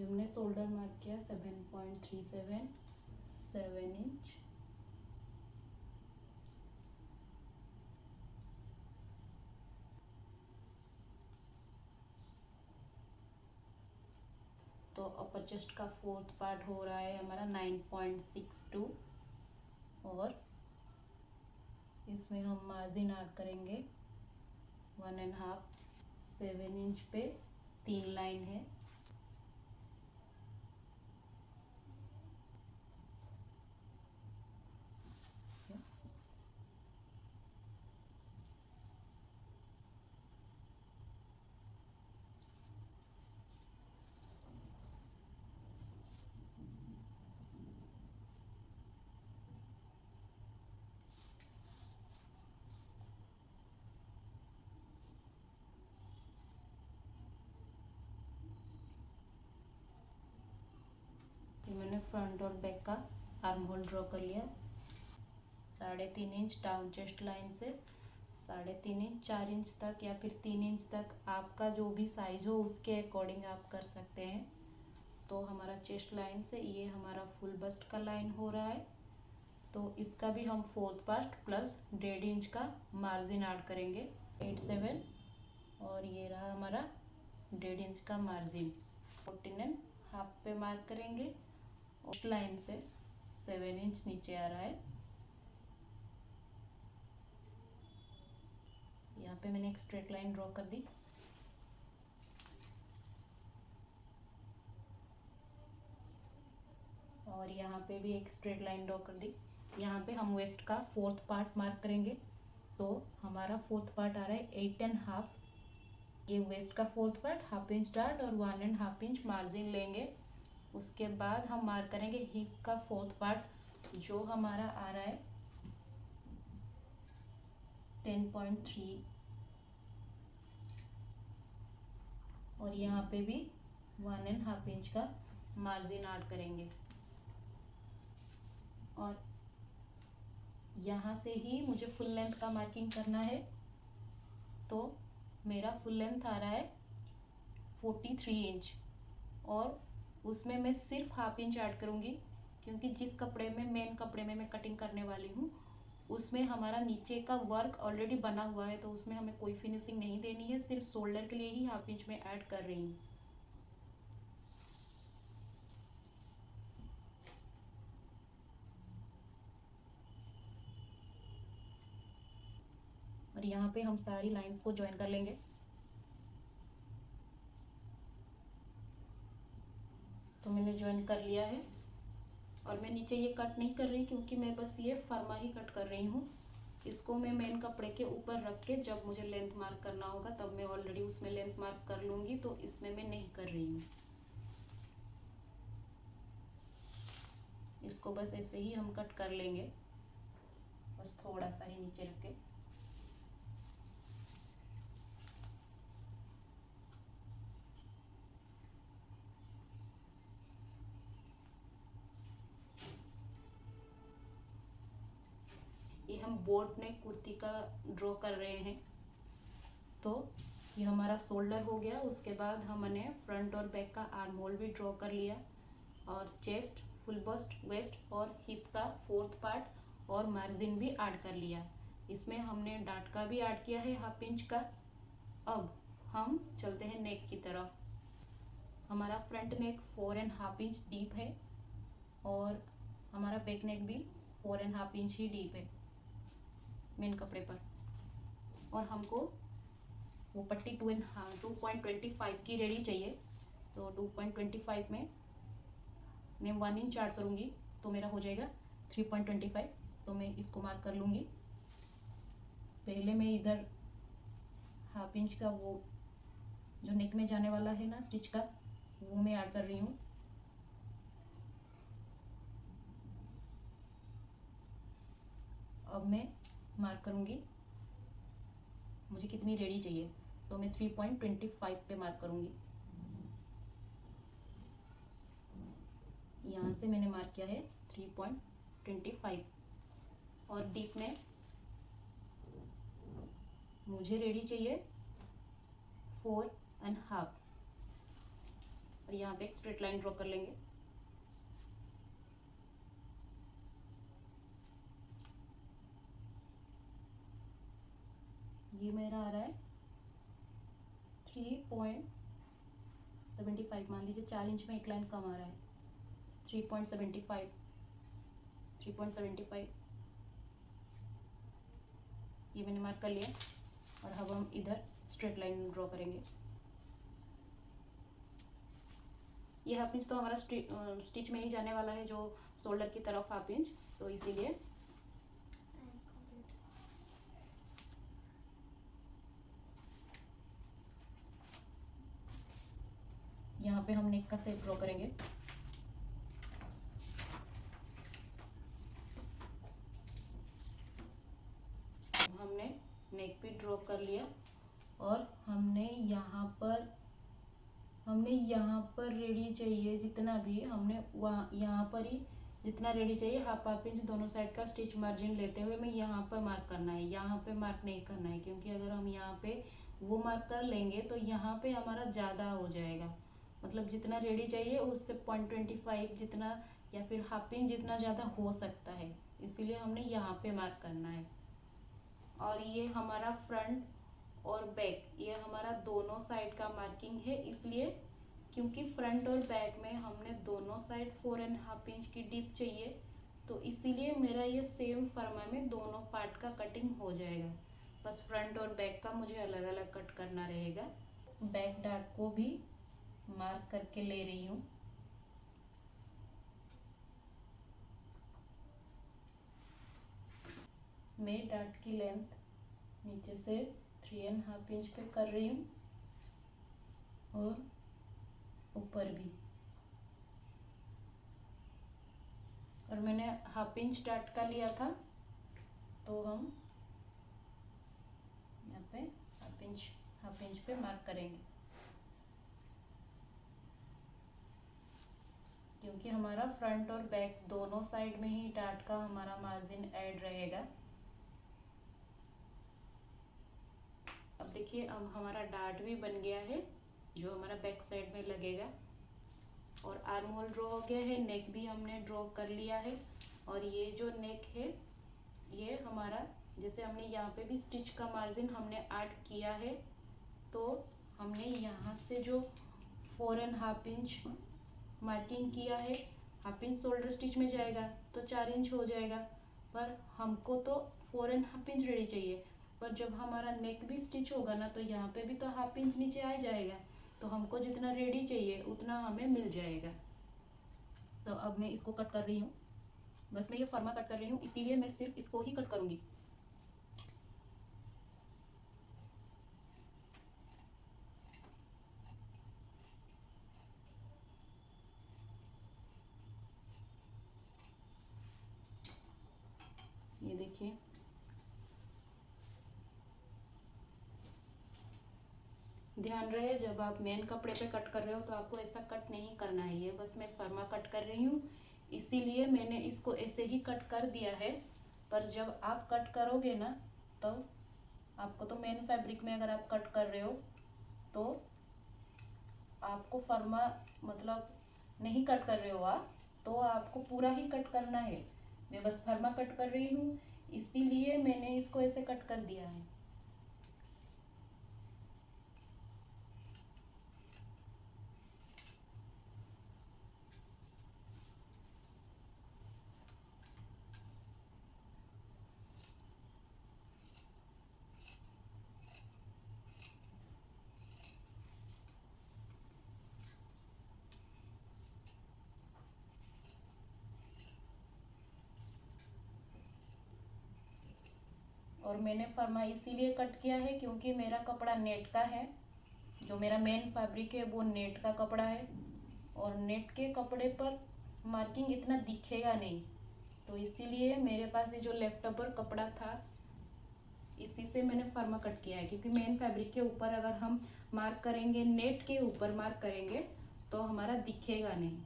हमने shoulder mark किया 7.37 7 inch. तो अपर चेस्ट का फोर्थ पार्ट हो रहा है हमारा 9.62 और इसमें हम मार्जिन ऐड करेंगे 1.5। 7 इंच पे 3 लाइन है। ये मैंने फ्रंट और बैक का आर्म होल ड्रॉ कर लिया। 3.5 इंच डाउन चेस्ट लाइन से 3.5 इंच 4 इंच तक या फिर 3 इंच तक, आपका जो भी साइज हो उसके अकॉर्डिंग आप कर सकते हैं। तो हमारा चेस्ट लाइन से ये हमारा फुल बस्ट का लाइन हो रहा है। तो इसका भी हम फोर्थ पार्ट प्लस 1.5 इंच का मार्जिन ऐड करेंगे 8.7 और ये रहा हमारा 1.5 इंच का मार्जिन 14.5 पे मार्क करेंगे। और लाइन से 7 इंच नीचे आ रहा है। यहाँ पे मैंने एक स्ट्रेट लाइन ड्रॉ कर दी। और यहाँ पे भी एक स्ट्रेट लाइन ड्रॉ कर दी। यहाँ पे हम वेस्ट का फोर्थ पार्ट मार्क करेंगे। तो हमारा फोर्थ पार्ट आ रहा है 8.5। ये वेस्ट का फोर्थ पार्ट 1/2 इंच डार्ट और 1.5 इंच मार्जिन लेंगे। उसके बाद हम मार्क करेंगे हिप का फोर्थ पार्ट जो हमारा आ रहा है 10.3 और यहाँ पे भी 1.5 इंच का मार्जिन ऐड करेंगे। और यहाँ से ही मुझे फुल लेंथ का मार्किंग करना है। तो मेरा फुल लेंथ आ रहा है 43 इंच और उसमें मैं सिर्फ 1/2 इंच ऐड करूँगी क्योंकि जिस कपड़े में मेन कपड़े में मैं कटिंग करने वाली हूँ उसमें हमारा नीचे का वर्क ऑलरेडी बना हुआ है। तो उसमें हमें कोई फिनिशिंग नहीं देनी है, सिर्फ शोल्डर के लिए ही 1/2 इंच में ऐड कर रही हूँ। और यहाँ पे हम सारी लाइंस को ज्वाइन कर लेंगे। तो मैंने ज्वाइन कर लिया है और मैं नीचे ये कट नहीं कर रही क्योंकि मैं बस ये फर्मा ही कट कर रही हूँ। इसको मैं मेन कपड़े के ऊपर रख के जब मुझे लेंथ मार्क करना होगा तब मैं ऑलरेडी उसमें लेंथ मार्क कर लूँगी। तो इसमें मैं नहीं कर रही हूँ। इसको बस ऐसे ही हम कट कर लेंगे, बस थोड़ा सा ही नीचे रख के। ये हम बोट नेक कुर्ती का ड्रॉ कर रहे हैं। तो ये हमारा शोल्डर हो गया। उसके बाद हमने फ्रंट और बैक का आर्म होल भी ड्रॉ कर लिया और चेस्ट, फुल बस्ट, वेस्ट और हिप का फोर्थ पार्ट और मार्जिन भी ऐड कर लिया। इसमें हमने डाट का भी ऐड किया है 1/2 इंच का। अब हम चलते हैं नेक की तरफ। हमारा फ्रंट नेक 4.5 इंच डीप है और हमारा बैक नेक भी 4.5 इंच ही डीप है मेन कपड़े पर। और हमको वो पट्टी 2.25 की रेडी चाहिए। तो 2.25 में मैं 1 इंच ऐड करूँगी तो मेरा हो जाएगा 3.25। तो मैं इसको मार्क कर लूँगी। पहले मैं इधर 1/2 इंच का वो जो नेक में जाने वाला है ना स्टिच का, वो मैं ऐड कर रही हूँ। अब मैं मार्क करूँगी मुझे कितनी रेडी चाहिए। तो मैं 3.25 पे मार्क करूँगी। यहाँ से मैंने मार्क किया है 3.25 और डीप में मुझे रेडी चाहिए 4.5। और यहाँ पे एक स्ट्रेट लाइन ड्रॉ कर लेंगे। ये मेरा आ रहा है 3.75, मान लीजिए 4 इंच में एक लाइन कम आ रहा है, 3.75 ये मैंने मार्क कर लिया। और अब हम इधर स्ट्रेट लाइन ड्रॉ करेंगे। ये हाफ इंच तो हमारा स्टिच में ही जाने वाला है, जो शोल्डर की तरफ हाफ इंच, तो इसीलिए यहाँ पे हम नेक का शेप ड्रॉ करेंगे। हमने नेक भी ड्रॉ कर लिया और हमने यहाँ पर रेडी चाहिए जितना भी, हमने वहाँ यहाँ पर ही जितना रेडी चाहिए हाफ इंच दोनों साइड का स्टिच मार्जिन लेते हुए मैं यहाँ पर मार्क करना है, यहाँ पे मार्क नहीं करना है, क्योंकि अगर हम यहाँ पे वो मार्क कर लेंगे तो यहाँ पे हमारा ज़्यादा हो जाएगा। मतलब जितना रेडी चाहिए उससे 0.25 जितना या फिर हाफ इंच जितना ज़्यादा हो सकता है, इसीलिए हमने यहाँ पे मार्क करना है। और ये हमारा फ्रंट और बैक, ये हमारा दोनों साइड का मार्किंग है, इसलिए क्योंकि फ्रंट और बैक में हमने दोनों साइड 4.5 इंच की डिप चाहिए, तो इसीलिए मेरा ये सेम फर्मा में दोनों पार्ट का कटिंग हो जाएगा। बस फ्रंट और बैक का मुझे अलग अलग कट करना रहेगा। बैक डार्ट को भी मार्क करके ले रही हूँ। मैं डार्ट की लेंथ नीचे से 3.5 इंच पे कर रही हूँ और ऊपर भी, और मैंने हाफ इंच डार्ट का लिया था, तो हम यहाँ पे हाफ इंच पे मार्क करेंगे, क्योंकि हमारा फ्रंट और बैक दोनों साइड में ही डार्ट का हमारा मार्जिन ऐड रहेगा। अब देखिए, अब हमारा डार्ट भी बन गया है जो हमारा बैक साइड में लगेगा, और आर्म होल ड्रॉ हो गया है, नेक भी हमने ड्रॉ कर लिया है। और ये जो नेक है ये हमारा, जैसे हमने यहाँ पे भी स्टिच का मार्जिन हमने ऐड किया है, तो हमने यहाँ से जो 4.5 इंच मार्किंग किया है, हाफ इंच शोल्डर स्टिच में जाएगा तो 4 इंच हो जाएगा, पर हमको तो 4.5 इंच रेडी चाहिए। पर जब हमारा नेक भी स्टिच होगा ना, तो यहाँ पे भी तो हाफ इंच नीचे आ जाएगा, तो हमको जितना रेडी चाहिए उतना हमें मिल जाएगा। तो अब मैं इसको कट कर रही हूँ, बस मैं ये फर्मा कट कर रही हूँ, इसीलिए मैं सिर्फ इसको ही कट करूँगी। ये देखिए, ध्यान रहे जब आप मेन कपड़े पे कट कर रहे हो तो आपको ऐसा कट नहीं करना है। ये बस मैं फर्मा कट कर रही हूँ, इसीलिए मैंने इसको ऐसे ही कट कर दिया है। पर जब आप कट करोगे ना, तो आपको तो मेन फैब्रिक में अगर आप कट कर रहे हो तो आपको फर्मा, मतलब नहीं कट कर रहे हो आप, तो आपको पूरा ही कट करना है। मैं बस फर्मा कट कर रही हूँ, इसीलिए मैंने इसको ऐसे कट कर दिया है। और मैंने फर्मा इसीलिए कट किया है क्योंकि मेरा कपड़ा नेट का है, जो मेरा मेन फैब्रिक है वो नेट का कपड़ा है, और नेट के कपड़े पर मार्किंग इतना दिखेगा नहीं, तो इसीलिए मेरे पास ये जो लेफ्ट ओवर कपड़ा था इसी से मैंने फर्मा कट किया है। क्योंकि मेन फैब्रिक के ऊपर अगर हम मार्क करेंगे, नेट के ऊपर मार्क करेंगे, तो हमारा दिखेगा नहीं।